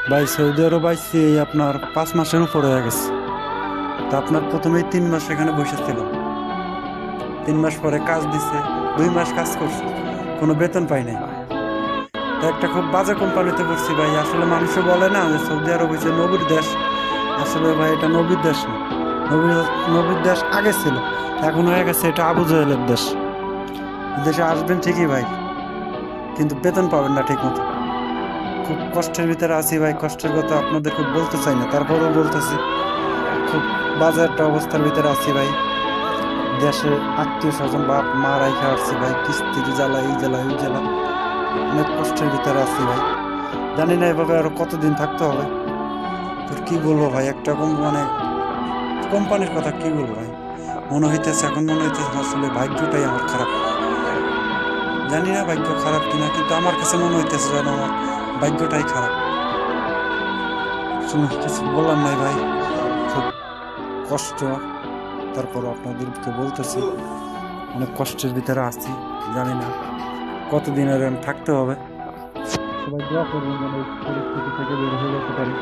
ভাই সৌদি আরব আইসি এই আপনার 5 মাসের উপরে হয়ে গেছে। তা আপনার প্রথমেই 3 মাস এখানে বসেছিলাম। 3 মাস পরে কাজ দিছে, 2 মাস কাজ করছি, কোনো বেতন পাই নাই। তা একটা খুব বাজে কোম্পানিতে পড়ছি ভাই। আসলে মানুষও বলে না যে সৌদি আরব হচ্ছে নবীর দেশ। আসলে ভাই এটা নবীর দেশ না। নবীর নবীর দেশ আগে ছিল, এখন হয়ে গেছে এটা আবু জাহেলের দেশ। এই দেশে আসবেন ঠিকই ভাই, কিন্তু বেতন পাবেন না ঠিক মতো। খুব কষ্টের ভিতরে আছি ভাই, কষ্টের কথা আপনাদের খুব বলতে চাই না, তারপরেও বলতেছি। খুব বাজে একটা অবস্থার ভিতরে আছি ভাই। দেশে আত্মীয় স্বজন বাপ মা রাইখা আসছি ভাই, কিস্তির জ্বালা, এই জ্বালা ওই জ্বালা, অনেক কষ্টের ভিতরে আছি ভাই। জানি না এভাবে আরো কতদিন থাকতে হবে। তোর কি বলবো ভাই, একটা মানে কোম্পানির কথা কি বলবো ভাই। মনে হইতেছে এখন, মনে হইতেছে আসলে ভাগ্যটাই আমার খারাপ। জানি না ভাগ্য খারাপ কিনা, কিন্তু আমার কাছে মনে হইতেছে যেন আমার ভাগ্যটাই খারাপ। শুনে কিছু বলার নাই ভাই, খুব কষ্ট। তারপর আপনাদেরকে বলতেছি অনেক কষ্টের ভিতরে আছি। জানি না কতদিন আর আমি থাকতে হবে। সবাই দোয়া করবেন যেন এই পরিস্থিতি থেকে বের হয়ে যেতে পারি।